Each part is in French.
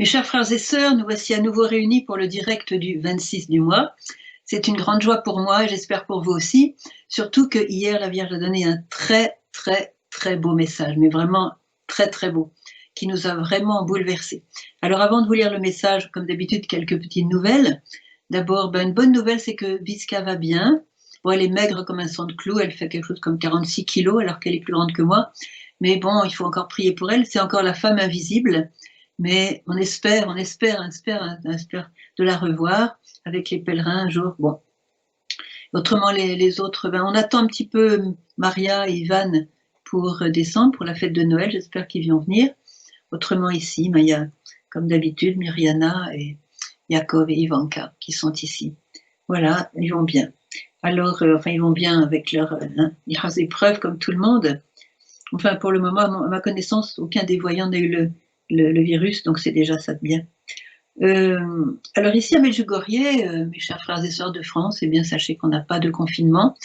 Mes chers frères et sœurs, nous voici à nouveau réunis pour le direct du 26 du mois. C'est une grande joie pour moi et j'espère pour vous aussi, surtout que hier la Vierge a donné un très beau message, mais vraiment très beau, qui nous a vraiment bouleversés. Alors avant de vous lire le message, comme d'habitude, quelques petites nouvelles. D'abord, une bonne nouvelle, c'est que Visca va bien. Bon, elle est maigre comme un son de clou, elle fait quelque chose comme 46 kilos alors qu'elle est plus grande que moi. Mais bon, il faut encore prier pour elle, c'est encore la femme invisible. Mais on espère de la revoir avec les pèlerins un jour. Bon. Autrement, les autres, on attend un petit peu Maria et Ivan pour décembre, pour la fête de Noël. J'espère qu'ils vont venir. Autrement, ici, il y a, comme d'habitude, Myriana et Yakov et Ivanka qui sont ici. Voilà, ils vont bien. Alors, ils vont bien avec leurs épreuves comme tout le monde. Enfin, pour le moment, à ma connaissance, aucun des voyants n'a eu le virus, donc c'est déjà ça de bien. Alors ici à Medjugorje, mes chers frères et sœurs de France, eh bien sachez qu'on n'a pas de confinement,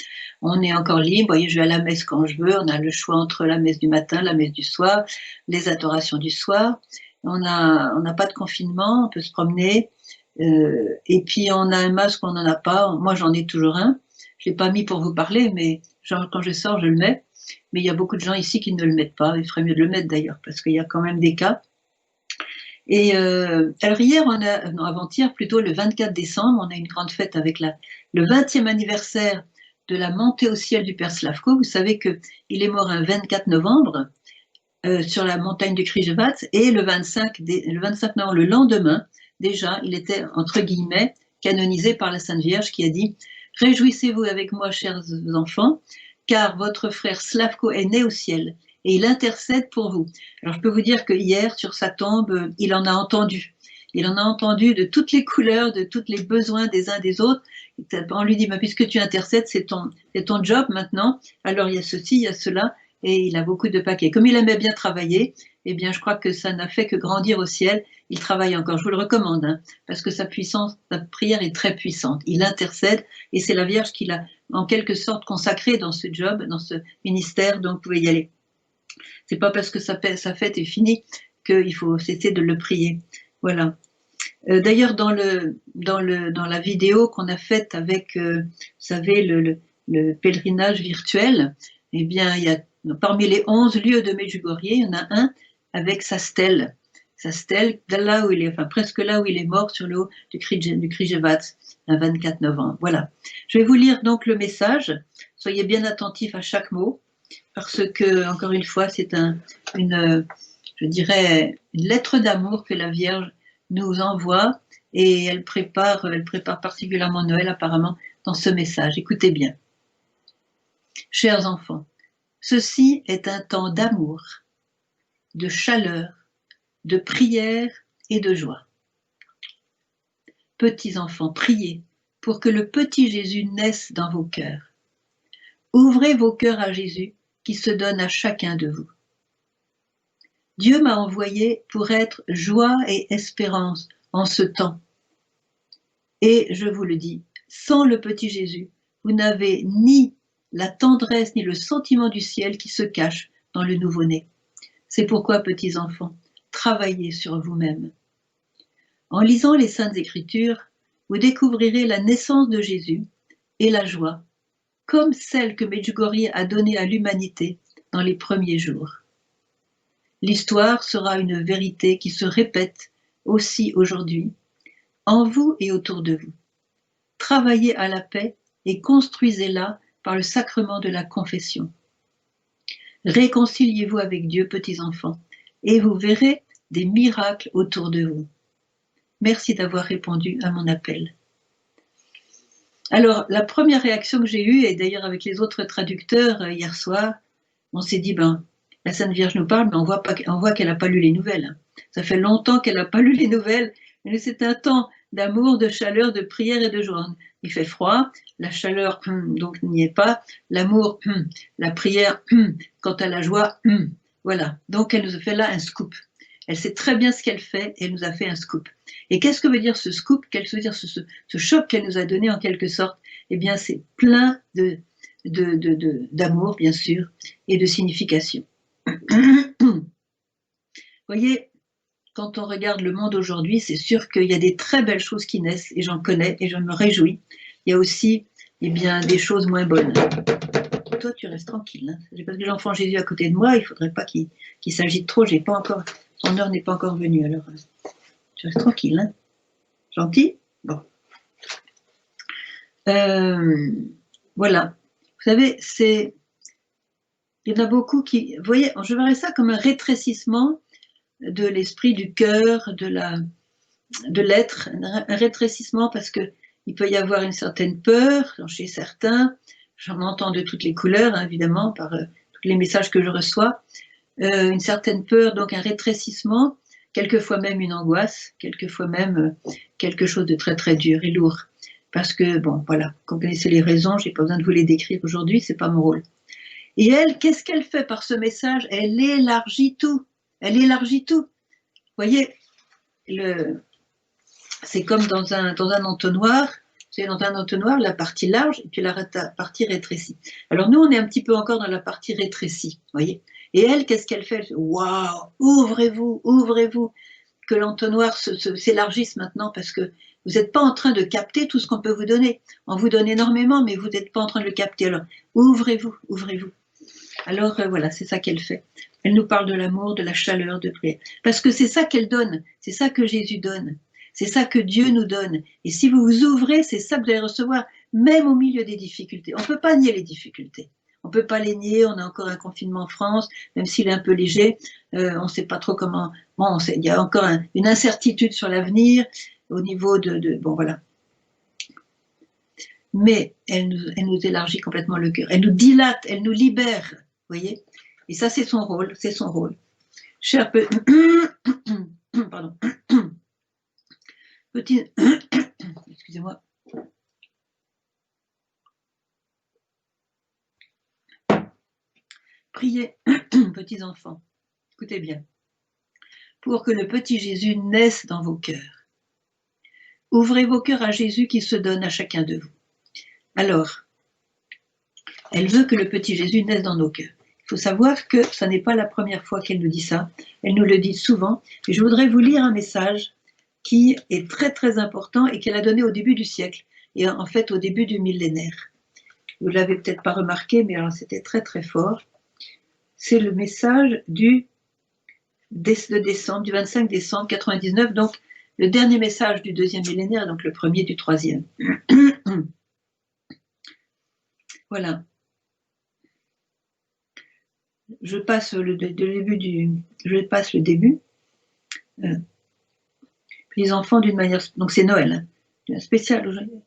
on est encore libre. Vous voyez, je vais à la messe quand je veux, on a le choix entre la messe du matin, la messe du soir, les adorations du soir. On n'a pas de confinement, on peut se promener, et puis on a un masque, on n'en a pas. Moi j'en ai toujours un, je l'ai pas mis pour vous parler, mais genre, quand je sors je le mets. Mais il y a beaucoup de gens ici qui ne le mettent pas, il ferait mieux de le mettre d'ailleurs, parce qu'il y a quand même des cas. Et alors hier, avant-hier plutôt, le 24 décembre, on a une grande fête avec le 20e anniversaire de la montée au ciel du Père Slavko. Vous savez qu'il est mort un 24 novembre sur la montagne du Križevac, et le 25 novembre, le lendemain, déjà, il était, entre guillemets, canonisé par la Sainte Vierge qui a dit « Réjouissez-vous avec moi, chers enfants, car votre frère Slavko est né au ciel. » Et il intercède pour vous. Alors je peux vous dire que hier, sur sa tombe, il en a entendu. Il en a entendu de toutes les couleurs, de tous les besoins des uns des autres. On lui dit, puisque tu intercèdes, c'est ton job maintenant. Alors il y a ceci, il y a cela, et il a beaucoup de paquets. Comme il aimait bien travailler, eh bien je crois que ça n'a fait que grandir au ciel. Il travaille encore, je vous le recommande, parce que sa prière est très puissante. Il intercède, et c'est la Vierge qui l'a en quelque sorte consacré dans ce job, dans ce ministère, donc vous pouvez y aller. C'est pas parce que sa fête est finie qu'il faut cesser de le prier. Voilà. D'ailleurs, dans la vidéo qu'on a faite avec, vous savez, le pèlerinage virtuel, eh bien, il y a parmi les 11 lieux de Medjugorje, il y en a un avec sa stèle. Sa stèle, là où il est, presque là où il est mort, sur le haut du Križevac, le 24 novembre. Voilà. Je vais vous lire donc le message. Soyez bien attentifs à chaque mot, parce que, encore une fois, c'est je dirais, une lettre d'amour que la Vierge nous envoie, et elle prépare particulièrement Noël apparemment dans ce message. Écoutez bien. Chers enfants, ceci est un temps d'amour, de chaleur, de prière et de joie. Petits enfants, priez pour que le petit Jésus naisse dans vos cœurs. Ouvrez vos cœurs à Jésus qui se donne à chacun de vous. Dieu m'a envoyé pour être joie et espérance en ce temps. Et je vous le dis, sans le petit Jésus, vous n'avez ni la tendresse ni le sentiment du ciel qui se cache dans le nouveau-né. C'est pourquoi, petits enfants, travaillez sur vous-même. En lisant les Saintes Écritures, vous découvrirez la naissance de Jésus et la joie, comme celle que Medjugorje a donnée à l'humanité dans les premiers jours. L'histoire sera une vérité qui se répète aussi aujourd'hui, en vous et autour de vous. Travaillez à la paix et construisez-la par le sacrement de la confession. Réconciliez-vous avec Dieu, petits enfants, et vous verrez des miracles autour de vous. Merci d'avoir répondu à mon appel. Alors, la première réaction que j'ai eue, et d'ailleurs avec les autres traducteurs hier soir, on s'est dit, la Sainte Vierge nous parle, mais on voit qu'elle n'a pas lu les nouvelles. Ça fait longtemps qu'elle n'a pas lu les nouvelles, mais c'est un temps d'amour, de chaleur, de prière et de joie. Il fait froid, la chaleur, donc n'y est pas, l'amour, la prière, quant à la joie, voilà. Donc elle nous a fait là un scoop. Elle sait très bien ce qu'elle fait et elle nous a fait un scoop. Et qu'est-ce que veut dire ce scoop? Qu'est-ce que veut dire ce choc qu'elle nous a donné en quelque sorte? Eh bien, c'est plein d'amour, bien sûr, et de signification. Vous voyez, quand on regarde le monde aujourd'hui, c'est sûr qu'il y a des très belles choses qui naissent, et j'en connais, et je me réjouis. Il y a aussi, eh bien, des choses moins bonnes. Toi, tu restes tranquille. Hein. Parce que l'enfant Jésus à côté de moi, il ne faudrait pas qu'il s'agite trop. J'ai pas encore, son heure n'est pas encore venue. Alors, tu restes tranquille. Hein. Gentil. Bon. Voilà. Vous savez, il y en a beaucoup qui... Vous voyez, je verrais ça comme un rétrécissement de l'esprit, du cœur, de l'être, un rétrécissement parce qu'il peut y avoir une certaine peur chez certains. J'en entends de toutes les couleurs, hein, évidemment, par tous les messages que je reçois. Une certaine peur, donc un rétrécissement, quelquefois même une angoisse, quelquefois même quelque chose de très très dur et lourd. Parce que, bon, voilà, vous connaissez les raisons, je n'ai pas besoin de vous les décrire aujourd'hui, c'est pas mon rôle. Et elle, qu'est-ce qu'elle fait par ce message? Elle élargit tout. Elle élargit tout. Vous voyez, c'est comme dans un entonnoir. C'est dans un entonnoir la partie large et puis la partie rétrécie. Alors nous, on est un petit peu encore dans la partie rétrécie, vous voyez. Et elle, qu'est-ce qu'elle fait? Waouh, ouvrez-vous, ouvrez-vous, que l'entonnoir s'élargisse maintenant parce que vous n'êtes pas en train de capter tout ce qu'on peut vous donner. On vous donne énormément, mais vous n'êtes pas en train de le capter. Alors, ouvrez-vous, ouvrez-vous. Alors voilà, c'est ça qu'elle fait. Elle nous parle de l'amour, de la chaleur, de prière. Parce que c'est ça qu'elle donne, c'est ça que Jésus donne. C'est ça que Dieu nous donne. Et si vous vous ouvrez, c'est ça que vous allez recevoir, même au milieu des difficultés. On ne peut pas nier les difficultés. On ne peut pas les nier. On a encore un confinement en France, même s'il est un peu léger. On ne sait pas trop comment... Bon, il y a encore une incertitude sur l'avenir au niveau bon, voilà. Mais elle nous élargit complètement le cœur. Elle nous dilate, elle nous libère. Vous voyez? Et ça, c'est son rôle. C'est son rôle. Cher pardon. Petit... Excusez-moi. Priez, petits enfants, écoutez bien, pour que le petit Jésus naisse dans vos cœurs. Ouvrez vos cœurs à Jésus qui se donne à chacun de vous. Alors, elle veut que le petit Jésus naisse dans nos cœurs. Il faut savoir que ce n'est pas la première fois qu'elle nous dit ça. Elle nous le dit souvent. Et je voudrais vous lire un message qui est très très important et qu'elle a donné au début du siècle. Et en fait au début du millénaire. Vous ne l'avez peut-être pas remarqué, mais alors c'était très très fort. C'est le message du 25 décembre 99, donc le dernier message du deuxième millénaire, donc le premier du troisième. Voilà. Je passe le début. Les enfants d'une manière... Donc c'est Noël, hein, spécial aujourd'hui.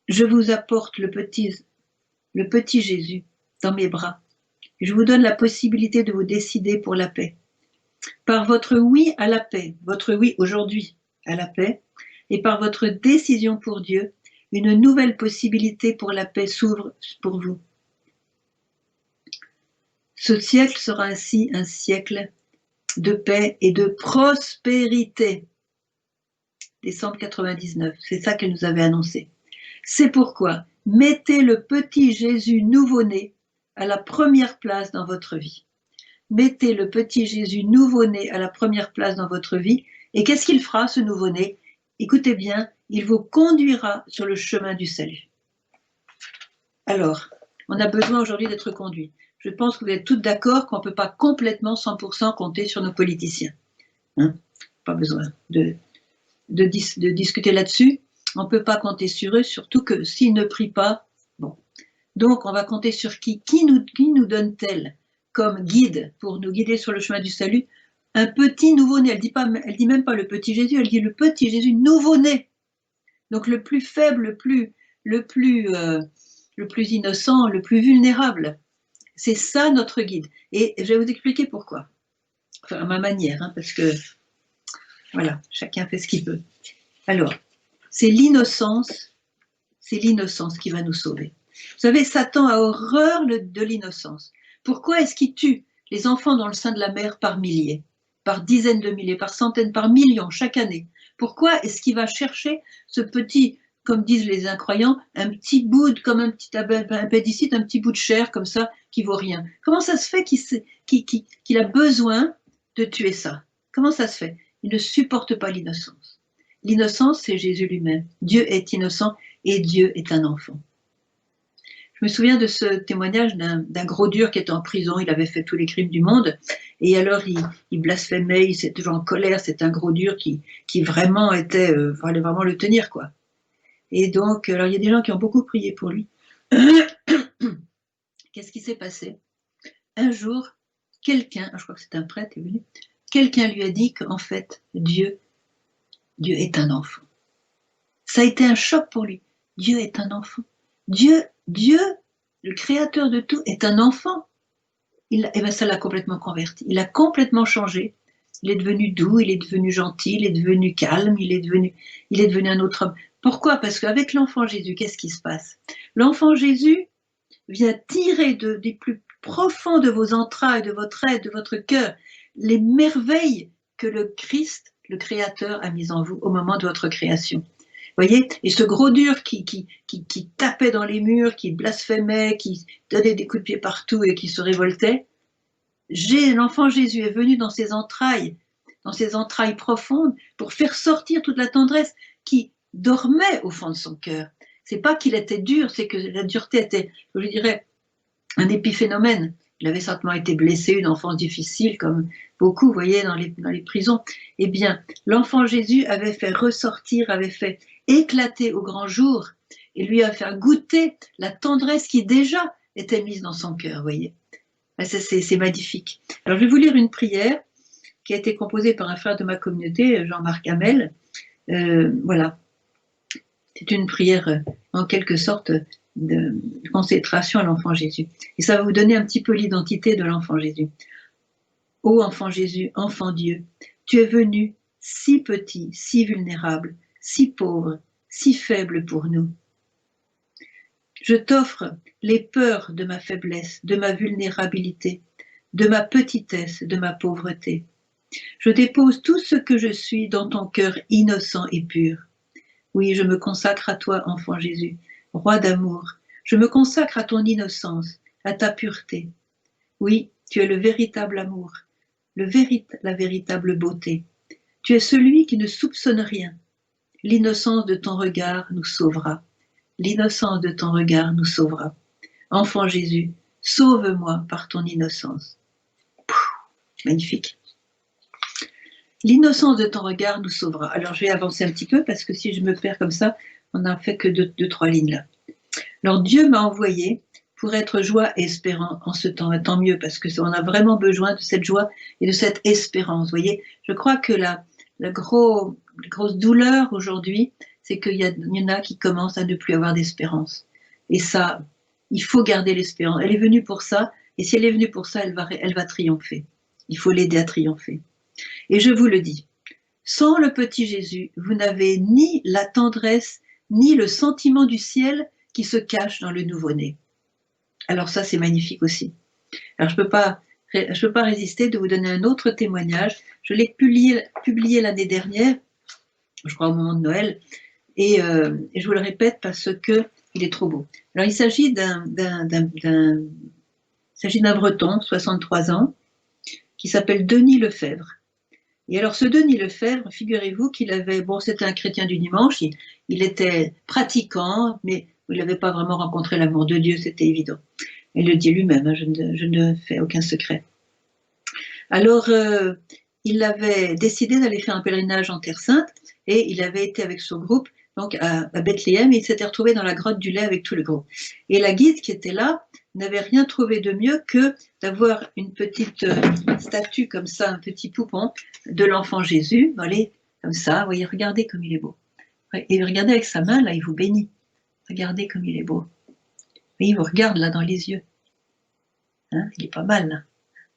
Je vous apporte le petit Jésus dans mes bras. Je vous donne la possibilité de vous décider pour la paix. Par votre oui à la paix, votre oui aujourd'hui à la paix, et par votre décision pour Dieu, une nouvelle possibilité pour la paix s'ouvre pour vous. Ce siècle sera ainsi un siècle de paix et de prospérité. Décembre 99, c'est ça qu'elle nous avait annoncé. C'est pourquoi mettez le petit Jésus nouveau-né à la première place dans votre vie. Mettez le petit Jésus nouveau-né à la première place dans votre vie. Et qu'est-ce qu'il fera, ce nouveau-né? Écoutez bien, il vous conduira sur le chemin du salut. Alors, on a besoin aujourd'hui d'être conduit. Je pense que vous êtes toutes d'accord qu'on ne peut pas complètement 100% compter sur nos politiciens. Hein? Pas besoin de discuter là-dessus. On ne peut pas compter sur eux, surtout que s'ils ne prient pas, bon. Donc, on va compter sur qui nous donne-t-elle comme guide pour nous guider sur le chemin du salut? Un petit nouveau-né. Elle dit même pas le petit Jésus, elle dit le petit Jésus nouveau-né. Donc, le plus faible, le plus innocent, le plus vulnérable. C'est ça notre guide. Et je vais vous expliquer pourquoi. Enfin, à ma manière, hein, parce que, voilà, chacun fait ce qu'il peut. Alors, c'est l'innocence qui va nous sauver. Vous savez, Satan a horreur de l'innocence. Pourquoi est-ce qu'il tue les enfants dans le sein de la mère par milliers, par dizaines de milliers, par centaines, par millions chaque année? Pourquoi est-ce qu'il va chercher ce petit, comme disent les incroyants, un petit bout, comme un petit appendicite, un petit bout de chair comme ça, qui vaut rien? Comment ça se fait qu'il a besoin de tuer ça? Comment ça se fait? il ne supporte pas l'innocence. L'innocence, c'est Jésus lui-même. Dieu est innocent et Dieu est un enfant. Je me souviens de ce témoignage d'un gros dur qui était en prison, il avait fait tous les crimes du monde, et alors il blasphémait, il était toujours en colère, c'était un gros dur qui vraiment était, fallait vraiment le tenir, quoi. Et donc, alors il y a des gens qui ont beaucoup prié pour lui. Qu'est-ce qui s'est passé? Un jour, quelqu'un, je crois que c'est un prêtre, est venu, quelqu'un lui a dit qu'en fait, Dieu est un enfant. Ça a été un choc pour lui. Dieu est un enfant. Dieu, le créateur de tout, est un enfant. Et ben ça l'a complètement converti. Il a complètement changé. Il est devenu doux, il est devenu gentil, il est devenu calme, il est devenu un autre homme. Pourquoi? Parce qu'avec l'enfant Jésus, qu'est-ce qui se passe? L'enfant Jésus vient tirer des plus profonds de vos entrailles, de votre être, de votre cœur, les merveilles que le Christ, le Créateur, a mises en vous au moment de votre création. Vous voyez? Et ce gros dur qui tapait dans les murs, qui blasphémait, qui donnait des coups de pied partout et qui se révoltait, l'enfant Jésus est venu dans ses entrailles profondes, pour faire sortir toute la tendresse qui dormait au fond de son cœur. C'est pas qu'il était dur, c'est que la dureté était, je dirais, un épiphénomène. Il avait certainement été blessé, une enfance difficile, comme beaucoup, vous voyez, dans les prisons. Eh bien, l'enfant Jésus avait fait ressortir, avait fait éclater au grand jour, et lui a fait goûter la tendresse qui déjà était mise dans son cœur, vous voyez. C'est magnifique. Alors, je vais vous lire une prière qui a été composée par un frère de ma communauté, Jean-Marc Hamel. Voilà. C'est une prière, en quelque sorte, de consécration à l'enfant Jésus. Et ça va vous donner un petit peu l'identité de l'enfant Jésus. Ô enfant Jésus, enfant Dieu, tu es venu si petit, si vulnérable, si pauvre, si faible pour nous. Je t'offre les peurs de ma faiblesse, de ma vulnérabilité, de ma petitesse, de ma pauvreté. Je dépose tout ce que je suis dans ton cœur innocent et pur. Oui, je me consacre à toi, enfant Jésus, roi d'amour. Je me consacre à ton innocence, à ta pureté. Oui, tu es le véritable amour, la véritable beauté. Tu es celui qui ne soupçonne rien. L'innocence de ton regard nous sauvera. L'innocence de ton regard nous sauvera. Enfant Jésus, sauve-moi par ton innocence. Magnifique. L'innocence de ton regard nous sauvera. Alors, je vais avancer un petit peu parce que si je me perds comme ça, on n'a fait que deux, trois lignes là. Alors, Dieu m'a envoyé pour être joie et espérant en ce temps. Tant mieux, parce qu'on a vraiment besoin de cette joie et de cette espérance. Vous voyez, je crois que la grosse douleur aujourd'hui, c'est qu'il y en a qui commencent à ne plus avoir d'espérance. Et ça, il faut garder l'espérance. Elle est venue pour ça, et si elle est venue pour ça, elle va triompher. Il faut l'aider à triompher. Et je vous le dis, sans le petit Jésus, vous n'avez ni la tendresse, ni le sentiment du ciel qui se cache dans le nouveau-né. Alors ça, c'est magnifique aussi. Alors je peux pas résister de vous donner un autre témoignage. Je l'ai publié l'année dernière, je crois au moment de Noël, et je vous le répète parce que il est trop beau. Alors il s'agit d'un Breton, 63 ans, qui s'appelle Denis Lefebvre. Et alors ce Denis Lefebvre, figurez-vous qu'il avait, bon, c'était un chrétien du dimanche, il était pratiquant, mais il n'avait pas vraiment rencontré l'amour de Dieu, c'était évident. Il le dit lui-même, hein, je ne fais aucun secret. Alors, il avait décidé d'aller faire un pèlerinage en Terre Sainte, et il avait été avec son groupe donc à Bethléem, et il s'était retrouvé dans la grotte du lait avec tout le groupe. Et la guide qui était là n'avait rien trouvé de mieux que d'avoir une petite statue comme ça, un petit poupon de l'enfant Jésus, allez, comme ça, vous voyez, regardez comme il est beau. Et regardez avec sa main, là, il vous bénit. Regardez comme il est beau. Et il vous regarde là dans les yeux. Hein, il est pas mal là.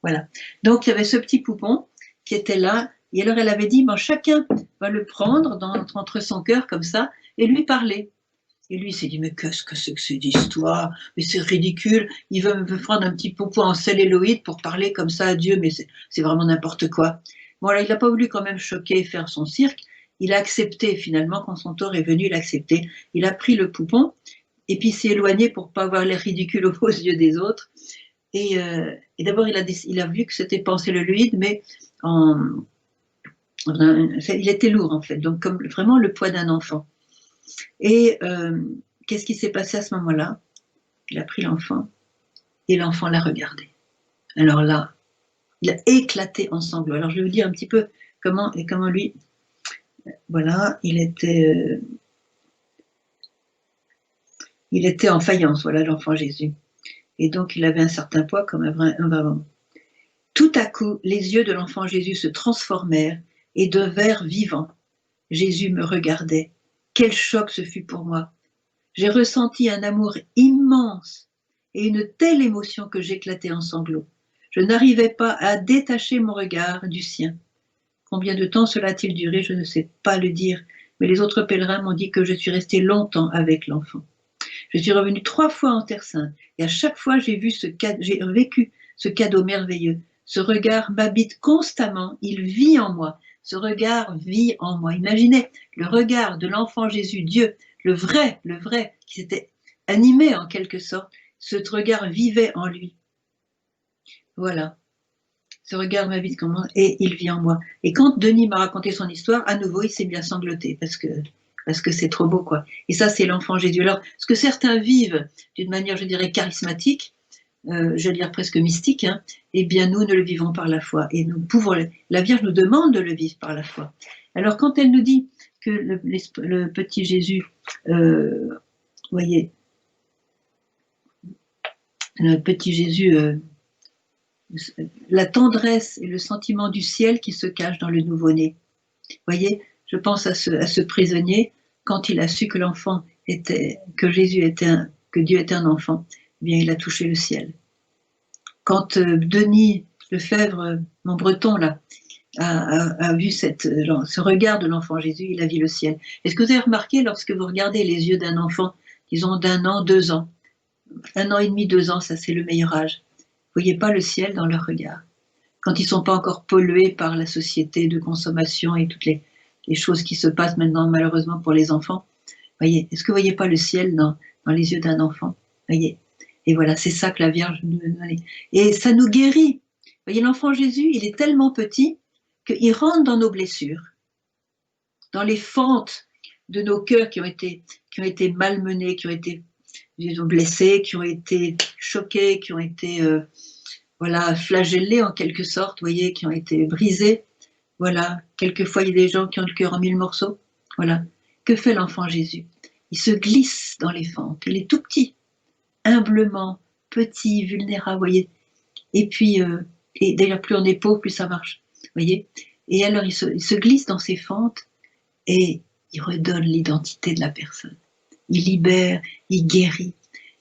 Voilà. Donc il y avait ce petit poupon qui était là, et alors elle avait dit, bon, chacun va le prendre entre son cœur comme ça, et lui parler. Et lui, il s'est dit, mais qu'est-ce que c'est que cette histoire? Mais c'est ridicule, il veut me prendre un petit poupon en celluloïd pour parler comme ça à Dieu, mais c'est vraiment n'importe quoi. Bon, alors il n'a pas voulu quand même choquer et faire son cirque, il a accepté finalement, quand son tour est venu, il a accepté. Il a pris le poupon, et puis s'est éloigné pour ne pas avoir l'air ridicule aux yeux des autres. Et d'abord, il a vu que c'était pas en celluloïd, mais en Il était lourd en fait, donc comme vraiment le poids d'un enfant. Et qu'est-ce qui s'est passé à ce moment-là? Il a pris l'enfant et l'enfant l'a regardé. Alors là, il a éclaté en sanglots. Alors je vais vous dire un petit peu comment lui, voilà, il était en faïence, voilà l'enfant Jésus. Et donc il avait un certain poids comme un vrai homme. Tout à coup, les yeux de l'enfant Jésus se transformèrent et devinrent vivants. Jésus me regardait. Quel choc ce fut pour moi! J'ai ressenti un amour immense et une telle émotion que j'éclatais en sanglots. Je n'arrivais pas à détacher mon regard du sien. Combien de temps cela a-t-il duré? Je ne sais pas le dire, mais les autres pèlerins m'ont dit que je suis restée longtemps avec l'enfant. Je suis revenue 3 fois en Terre Sainte et à chaque fois j'ai vécu ce cadeau merveilleux. Ce regard m'habite constamment, il vit en moi. Ce regard vit en moi. Imaginez le regard de l'enfant Jésus, Dieu, le vrai, qui s'était animé en quelque sorte. Ce regard vivait en lui. Voilà. Ce regard m'habite comment et il vit en moi. Et quand Denis m'a raconté son histoire, à nouveau, il s'est bien sangloté parce que c'est trop beau, quoi. Et ça, c'est l'enfant Jésus. Alors, ce que certains vivent d'une manière, je dirais, charismatique, je veux dire presque mystique, hein, eh bien, nous le vivons par la foi. Et nous pouvons, la Vierge nous demande de le vivre par la foi. Alors, quand elle nous dit que le petit Jésus, voyez, le petit Jésus, la tendresse et le sentiment du ciel qui se cache dans le nouveau-né. Voyez, je pense à ce prisonnier, quand il a su que que Dieu était un enfant, eh bien il a touché le ciel. Quand Denis Lefebvre, mon breton là, a vu ce regard de l'enfant Jésus, il a vu le ciel. Est-ce que vous avez remarqué, lorsque vous regardez les yeux d'un enfant, disons d'1 an, 2 ans, 1 an et demi, 2 ans, ça c'est le meilleur âge, vous voyez pas le ciel dans leur regard. Quand ils ne sont pas encore pollués par la société de consommation et toutes les choses qui se passent maintenant malheureusement pour les enfants, voyez, est-ce que vous ne voyez pas le ciel dans les yeux d'un enfant? Voyez. Et voilà, c'est ça que la Vierge nous donne. Et ça nous guérit. Voyez, l'enfant Jésus, il est tellement petit qu'il rentre dans nos blessures, dans les fentes de nos cœurs qui ont été malmenés, qui ont été blessés, qui ont été choqués, qui ont été voilà, flagellés en quelque sorte, voyez, qui ont été brisés. Voilà, quelquefois il y a des gens qui ont le cœur en 1000 morceaux. Voilà. Que fait l'enfant Jésus? Il se glisse dans les fentes. Il est tout petit, humblement, petit, vulnérable, voyez. Et puis, et d'ailleurs, plus on est pauvre, plus ça marche, voyez. Et alors, il se glisse dans ces fentes et il redonne l'identité de la personne. Il libère, il guérit.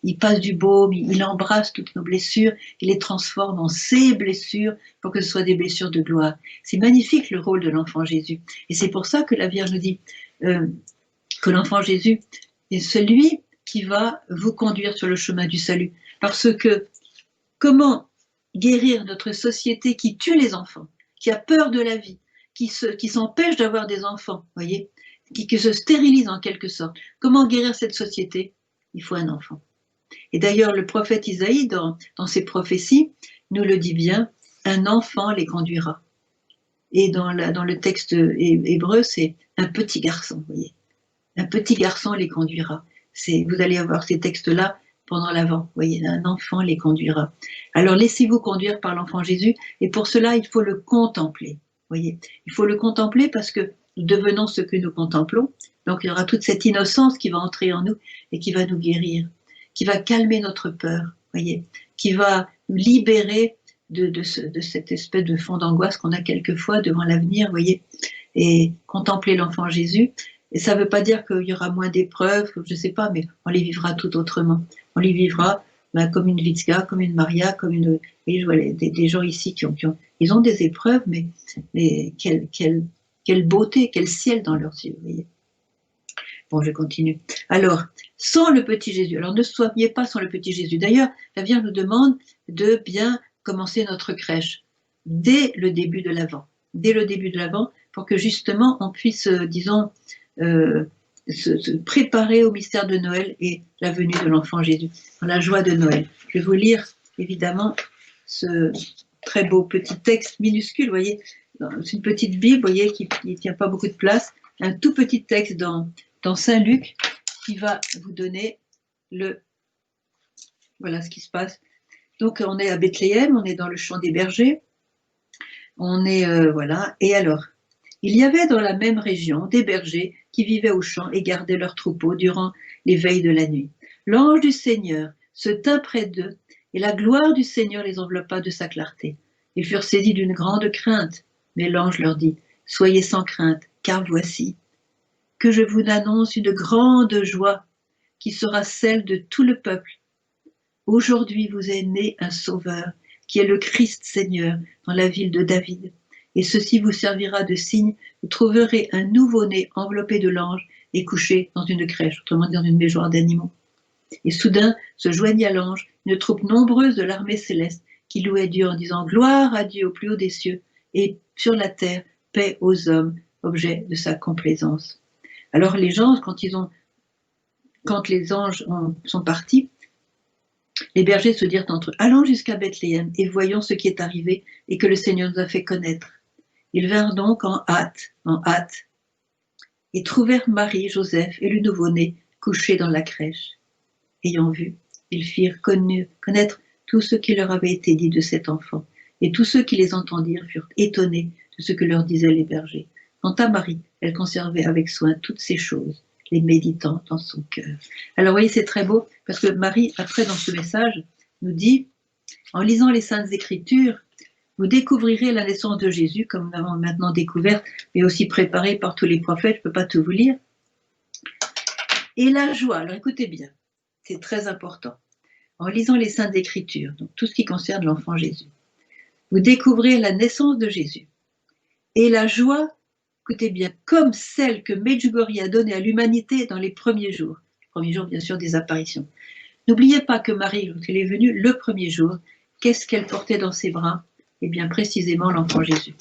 Il passe du baume, il embrasse toutes nos blessures, il les transforme en ses blessures pour que ce soit des blessures de gloire. C'est magnifique le rôle de l'enfant Jésus. Et c'est pour ça que la Vierge nous dit que l'enfant Jésus est celui qui va vous conduire sur le chemin du salut. Parce que comment guérir notre société qui tue les enfants, qui a peur de la vie, qui s'empêche d'avoir des enfants, voyez, qui se stérilise en quelque sorte. Comment guérir cette société? Il faut un enfant. Et d'ailleurs, le prophète Isaïe, dans ses prophéties, nous le dit bien, un enfant les conduira. Et dans le texte hébreu, c'est un petit garçon, vous voyez. Un petit garçon les conduira. Vous allez avoir ces textes-là pendant l'Avent, vous voyez, un enfant les conduira. Alors laissez-vous conduire par l'enfant Jésus, et pour cela, il faut le contempler, vous voyez. Il faut le contempler parce que nous devenons ce que nous contemplons, donc il y aura toute cette innocence qui va entrer en nous et qui va nous guérir, qui va calmer notre peur, voyez, qui va nous libérer de cette espèce de fond d'angoisse qu'on a quelquefois devant l'avenir, voyez, et contempler l'enfant Jésus. Et ça ne veut pas dire qu'il y aura moins d'épreuves, je ne sais pas, mais on les vivra tout autrement. On les vivra comme une Vitska, comme une Maria, comme une... Et je vois des gens ici ils ont des épreuves, mais quelle beauté, quel ciel dans leurs yeux, voyez. Bon, je continue. Alors, sans le petit Jésus, alors ne soyez pas sans le petit Jésus. D'ailleurs, la Vierge nous demande de bien commencer notre crèche dès le début de l'Avent. Dès le début de l'Avent, pour que justement on puisse, disons, se préparer au mystère de Noël et la venue de l'enfant Jésus, dans la joie de Noël. Je vais vous lire, évidemment, ce très beau petit texte minuscule, vous voyez, c'est une petite Bible, vous voyez, qui ne tient pas beaucoup de place, un tout petit texte dans Saint-Luc qui va vous donner voilà ce qui se passe. Donc on est à Bethléem, on est dans le champ des bergers, on est, voilà, et alors, il y avait dans la même région des bergers qui vivaient au champ et gardaient leurs troupeaux durant les veilles de la nuit. L'ange du Seigneur se tint près d'eux, et la gloire du Seigneur les enveloppa de sa clarté. Ils furent saisis d'une grande crainte, mais l'ange leur dit, « Soyez sans crainte, car voici que je vous annonce une grande joie qui sera celle de tout le peuple. Aujourd'hui vous est né un Sauveur, qui est le Christ Seigneur, dans la ville de David. Et ceci vous servira de signe, vous trouverez un nouveau-né enveloppé de l'ange et couché dans une crèche, autrement dit dans une mégeoire d'animaux. » Et soudain se joignit à l'ange une troupe nombreuse de l'armée céleste qui louait Dieu en disant « Gloire à Dieu au plus haut des cieux, et sur la terre, paix aux hommes, objet de sa complaisance. » Alors les gens, quand les anges sont partis, les bergers se dirent entre eux, « Allons jusqu'à Bethléem et voyons ce qui est arrivé et que le Seigneur nous a fait connaître. » Ils vinrent donc en hâte, et trouvèrent Marie, Joseph et le nouveau-né couchés dans la crèche. Ayant vu, ils firent connaître tout ce qui leur avait été dit de cet enfant, et tous ceux qui les entendirent furent étonnés de ce que leur disaient les bergers. Quant à Marie, elle conservait avec soin toutes ces choses, les méditant dans son cœur. Alors vous voyez, c'est très beau, parce que Marie, après dans ce message, nous dit, en lisant les Saintes Écritures, vous découvrirez la naissance de Jésus, comme nous l'avons maintenant découvert, mais aussi préparée par tous les prophètes, je ne peux pas tout vous lire. Et la joie, alors écoutez bien, c'est très important. En lisant les Saintes Écritures, donc tout ce qui concerne l'enfant Jésus, vous découvrez la naissance de Jésus. Et la joie, écoutez bien, comme celle que Medjugorje a donnée à l'humanité dans les premiers jours bien sûr des apparitions. N'oubliez pas que Marie, quand elle est venue le premier jour, qu'est-ce qu'elle portait dans ses bras? Eh bien précisément l'enfant Jésus.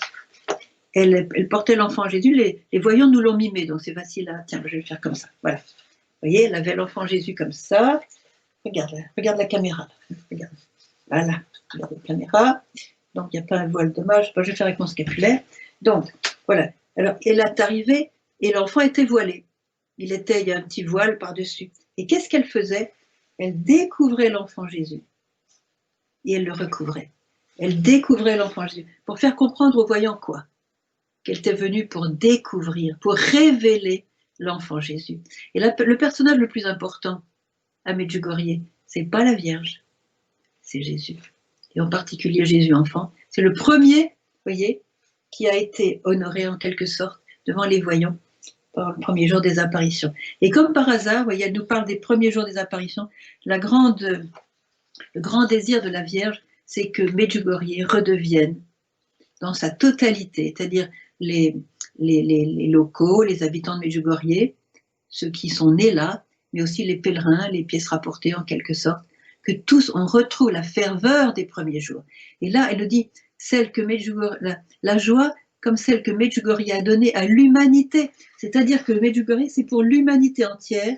Elle portait l'enfant Jésus, les voyants nous l'ont mimé, donc c'est facile à... Tiens, je vais le faire comme ça, voilà. Vous voyez, elle avait l'enfant Jésus comme ça. Regarde la caméra. Regarde. Voilà, regarde la caméra. Donc, il n'y a pas un voile dommage. Je vais faire avec mon scapulaire. Donc, voilà. Alors, elle est arrivée et l'enfant était voilé. Il y a un petit voile par-dessus. Et qu'est-ce qu'elle faisait? Elle découvrait l'enfant Jésus. Et elle le recouvrait. Elle découvrait l'enfant Jésus. Pour faire comprendre aux voyants quoi? Qu'elle était venue pour découvrir, pour révéler l'enfant Jésus. Et là, le personnage le plus important à Medjugorje, c'est pas la Vierge, c'est Jésus. Et en particulier Jésus enfant. C'est le premier, vous voyez, qui a été honoré en quelque sorte devant les voyants par le premier jour des apparitions. Et comme par hasard, vous voyez, elle nous parle des premiers jours des apparitions. Le grand désir de la Vierge, c'est que Medjugorje redevienne dans sa totalité, c'est-à-dire les locaux, les habitants de Medjugorje, ceux qui sont nés là, mais aussi les pèlerins, les pièces rapportées en quelque sorte, que tous on retrouve la ferveur des premiers jours. Et là, elle nous dit celle que la joie comme celle que Medjugorje a donnée à l'humanité. C'est-à-dire que Medjugorje, c'est pour l'humanité entière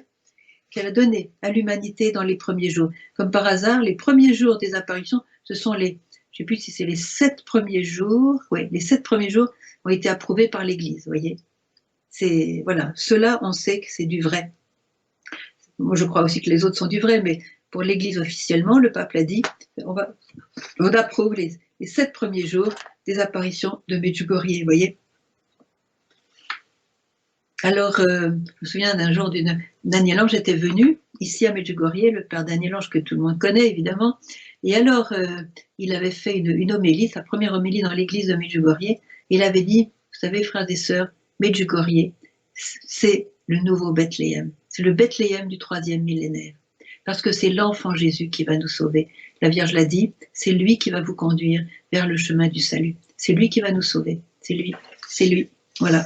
qu'elle a donné à l'humanité dans les premiers jours. Comme par hasard, les premiers jours des apparitions, ce sont je ne sais plus si c'est les 7 premiers jours, oui, les 7 premiers jours ont été approuvés par l'Église, vous voyez. Voilà, cela, on sait que c'est du vrai. Moi, je crois aussi que les autres sont du vrai, mais pour l'Église officiellement, le pape l'a dit, on approuve les 7 premiers jours des apparitions de Medjugorje, vous voyez. Alors, je me souviens d'un jour Daniel Ange était venu ici à Medjugorje, le père Daniel Ange que tout le monde connaît évidemment, et alors il avait fait une homélie, sa première homélie dans l'église de Medjugorje. Il avait dit, vous savez frères et sœurs, Medjugorje, c'est le nouveau Bethléem, c'est le Bethléem du 3e millénaire, parce que c'est l'enfant Jésus qui va nous sauver. La Vierge l'a dit, c'est lui qui va vous conduire vers le chemin du salut, c'est lui qui va nous sauver, c'est lui, voilà.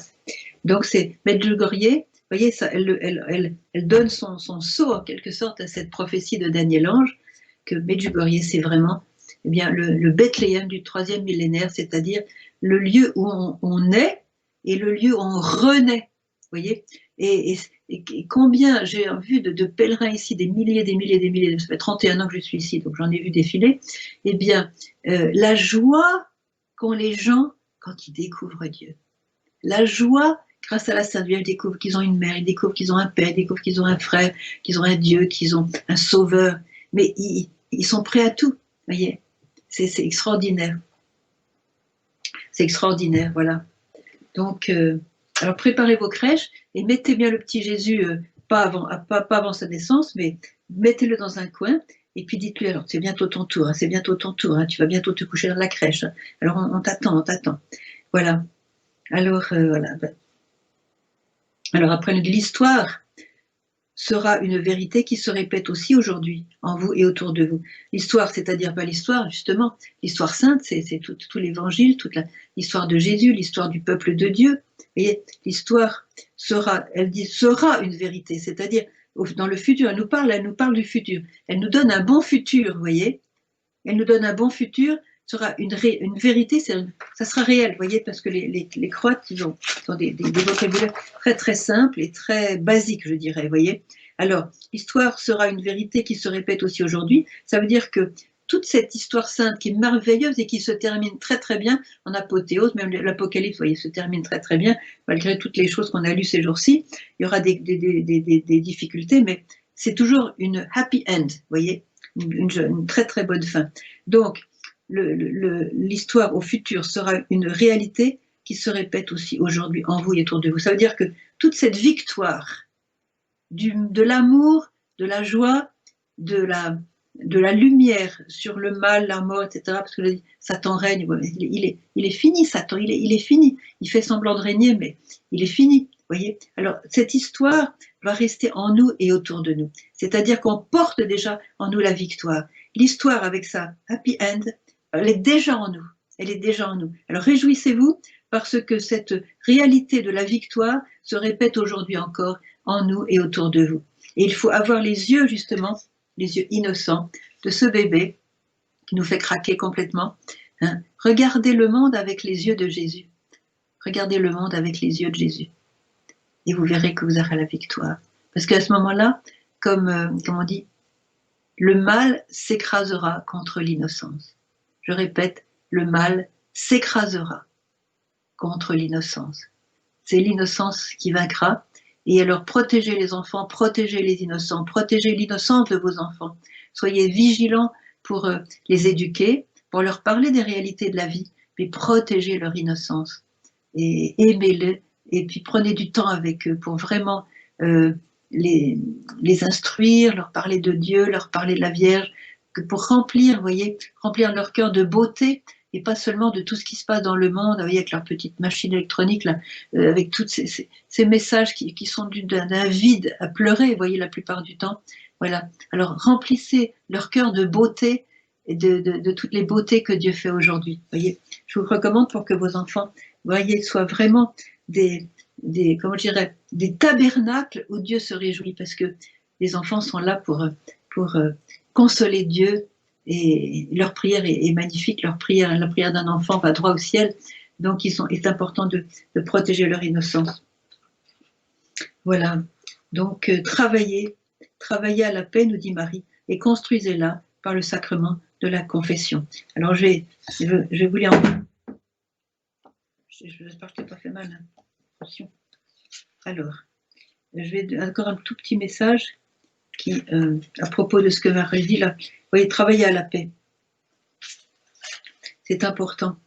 Donc c'est Medjugorje, vous voyez, ça, elle donne son sceau en quelque sorte à cette prophétie de Daniel Ange, que Medjugorje c'est vraiment le Bethléem du 3e millénaire, c'est-à-dire le lieu où on est et le lieu où on renaît, vous voyez. Et combien j'ai vu de pèlerins ici, des milliers, ça fait 31 ans que je suis ici, donc j'en ai vu défiler, eh bien la joie qu'ont les gens quand ils découvrent Dieu. La joie, grâce à la Sainte Vierge, ils découvrent qu'ils ont une mère, ils découvrent qu'ils ont un père, ils découvrent qu'ils ont un frère, qu'ils ont un Dieu, qu'ils ont un sauveur. Mais ils sont prêts à tout, voyez. C'est extraordinaire. C'est extraordinaire, voilà. Donc, alors préparez vos crèches et mettez bien le petit Jésus, pas avant sa naissance, mais mettez-le dans un coin et puis dites-lui, alors c'est bientôt ton tour, hein, c'est bientôt ton tour, hein, tu vas bientôt te coucher dans la crèche. Hein. Alors on t'attend. Voilà. Alors, voilà. Alors après, l'histoire sera une vérité qui se répète aussi aujourd'hui en vous et autour de vous. L'histoire, c'est-à-dire pas l'histoire, justement, l'histoire sainte, c'est tout l'évangile, toute l'histoire de Jésus, l'histoire du peuple de Dieu. Et l'histoire sera, elle dit, sera une vérité, c'est-à-dire dans le futur, elle nous parle du futur, elle nous donne un bon futur, vous voyez, elle nous donne un bon futur, sera une vérité, ça sera réel, vous voyez, parce que les croates, ils ont des vocabulaires très très simples et très basiques, je dirais, vous voyez. Alors, l'histoire sera une vérité qui se répète aussi aujourd'hui, ça veut dire que toute cette histoire sainte qui est merveilleuse et qui se termine très très bien en apothéose, même l'Apocalypse, vous voyez, se termine très très bien, malgré toutes les choses qu'on a lues ces jours-ci, il y aura des difficultés, mais c'est toujours une happy end, vous voyez, une très très bonne fin. Donc, l'histoire au futur sera une réalité qui se répète aussi aujourd'hui en vous et autour de vous. Ça veut dire que toute cette victoire de l'amour, de la joie, de la lumière sur le mal, la mort, etc. Parce que Satan règne, il est fini, Satan, il est fini. Il fait semblant de régner, mais il est fini. Voyez. Alors, cette histoire va rester en nous et autour de nous. C'est-à-dire qu'on porte déjà en nous la victoire. L'histoire avec sa happy end, elle est déjà en nous. Elle est déjà en nous. Alors, réjouissez-vous parce que cette réalité de la victoire se répète aujourd'hui encore en nous et autour de vous. Et il faut avoir les yeux, justement, les yeux innocents de ce bébé qui nous fait craquer complètement. Hein. Regardez le monde avec les yeux de Jésus. Regardez le monde avec les yeux de Jésus. Et vous verrez que vous aurez la victoire. Parce qu'à ce moment-là, comme on dit, le mal s'écrasera contre l'innocence. Je répète, le mal s'écrasera contre l'innocence. C'est l'innocence qui vaincra. Et alors, protégez les enfants, protégez les innocents, protégez l'innocence de vos enfants. Soyez vigilants pour les éduquer, pour leur parler des réalités de la vie, puis protégez leur innocence. Et aimez-les, et puis prenez du temps avec eux pour vraiment les instruire, leur parler de Dieu, leur parler de la Vierge, pour remplir, vous voyez, remplir leur cœur de beauté, et pas seulement de tout ce qui se passe dans le monde, vous voyez, avec leur petite machine électronique, là, avec tous ces messages qui sont d'un vide à pleurer, vous voyez, la plupart du temps. Voilà. Alors, remplissez leur cœur de beauté et de toutes les beautés que Dieu fait aujourd'hui. Voyez, je vous recommande pour que vos enfants, voyez, soient vraiment comment je dirais, des tabernacles où Dieu se réjouit, parce que les enfants sont là pour consoler Dieu. Et leur prière est magnifique, la prière d'un enfant va droit au ciel, donc il est important de protéger leur innocence. Voilà, donc travaillez à la paix, nous dit Marie, et construisez-la par le sacrement de la confession. Alors je vais vous lire j'espère que je t'ai pas fait mal, hein. Attention. Alors, je vais encore un tout petit message qui, à propos de ce que Marie dit là, vous voyez, travailler à la paix. C'est important.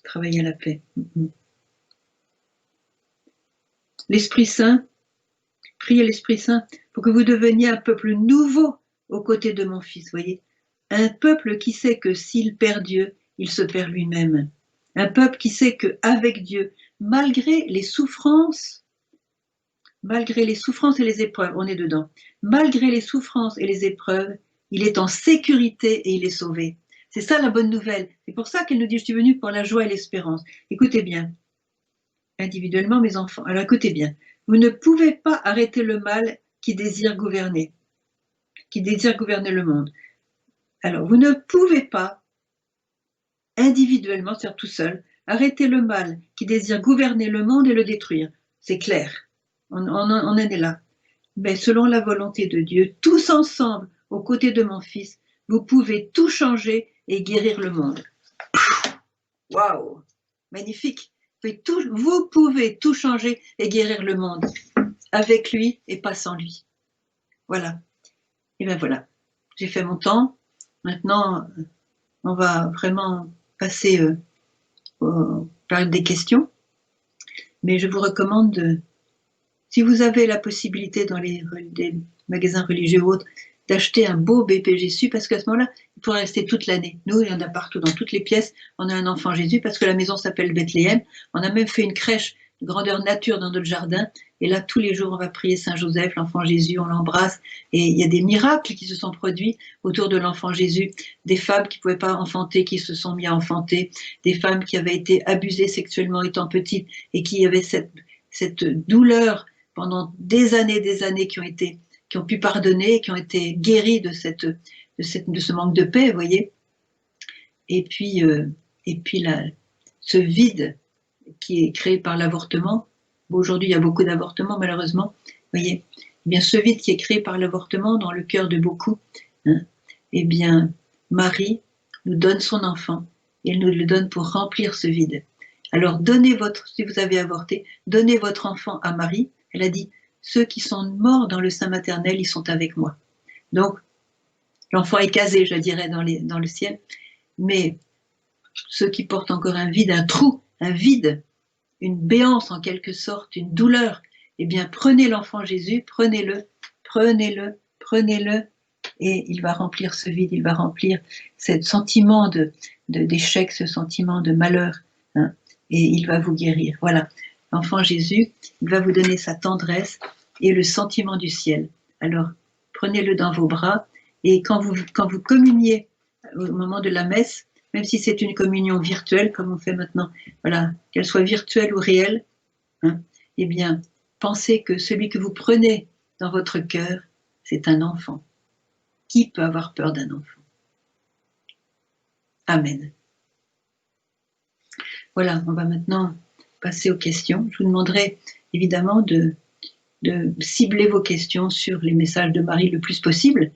Travailler à la paix. L'Esprit Saint, priez l'Esprit Saint pour que vous deveniez un peuple nouveau aux côtés de mon Fils, voyez. Un peuple qui sait que s'il perd Dieu, il se perd lui-même. Un peuple qui sait qu'avec Dieu, malgré les souffrances et les épreuves, on est dedans, malgré les souffrances et les épreuves, il est en sécurité et il est sauvé. C'est ça la bonne nouvelle. C'est pour ça qu'elle nous dit, je suis venue pour la joie et l'espérance. Écoutez bien, individuellement mes enfants, alors écoutez bien, vous ne pouvez pas arrêter le mal qui désire gouverner le monde. Alors, vous ne pouvez pas, individuellement, c'est-à-dire tout seul, arrêter le mal qui désire gouverner le monde et le détruire. C'est clair. On en est là. Mais selon la volonté de Dieu, tous ensemble, aux côtés de mon Fils, vous pouvez tout changer et guérir le monde. Waouh! Magnifique! Vous pouvez tout changer et guérir le monde avec lui et pas sans lui. Voilà. Et bien voilà. J'ai fait mon temps. Maintenant, on va vraiment passer aux périodes des questions. Mais je vous recommande, si vous avez la possibilité dans les magasins religieux ou autres, d'acheter un beau bébé Jésus, parce qu'à ce moment-là, il pourrait rester toute l'année. Nous, il y en a partout, dans toutes les pièces, on a un enfant Jésus, parce que la maison s'appelle Bethléem. On a même fait une crèche de grandeur nature dans notre jardin, et là, tous les jours, on va prier Saint Joseph, l'enfant Jésus, on l'embrasse, et il y a des miracles qui se sont produits autour de l'enfant Jésus, des femmes qui ne pouvaient pas enfanter, qui se sont mis à enfanter, des femmes qui avaient été abusées sexuellement étant petites, et qui avaient cette douleur pendant des années qui ont pu pardonner, qui ont été guéris de ce manque de paix, vous voyez. Et puis ce vide qui est créé par l'avortement. Bon, aujourd'hui, il y a beaucoup d'avortements, malheureusement, vous voyez. Eh bien, ce vide qui est créé par l'avortement dans le cœur de beaucoup, hein, eh bien, Marie nous donne son enfant, et elle nous le donne pour remplir ce vide. Alors, si vous avez avorté, donnez votre enfant à Marie. Elle a dit, ceux qui sont morts dans le sein maternel, ils sont avec moi. Donc, l'enfant est casé, je dirais, dans le ciel. Mais ceux qui portent encore un vide, un trou, un vide, une béance en quelque sorte, une douleur, eh bien, prenez l'enfant Jésus, prenez-le, et il va remplir ce vide, il va remplir ce sentiment d'échec, ce sentiment de malheur, hein, et il va vous guérir. Voilà, l'enfant Jésus, il va vous donner sa tendresse et le sentiment du ciel. Alors, prenez-le dans vos bras, et quand vous communiez au moment de la messe, même si c'est une communion virtuelle, comme on fait maintenant, voilà, qu'elle soit virtuelle ou réelle, hein, eh bien, pensez que celui que vous prenez dans votre cœur, c'est un enfant. Qui peut avoir peur d'un enfant? Amen. Voilà, on va maintenant passer aux questions. Je vous demanderai évidemment de cibler vos questions sur les messages de Marie le plus possible,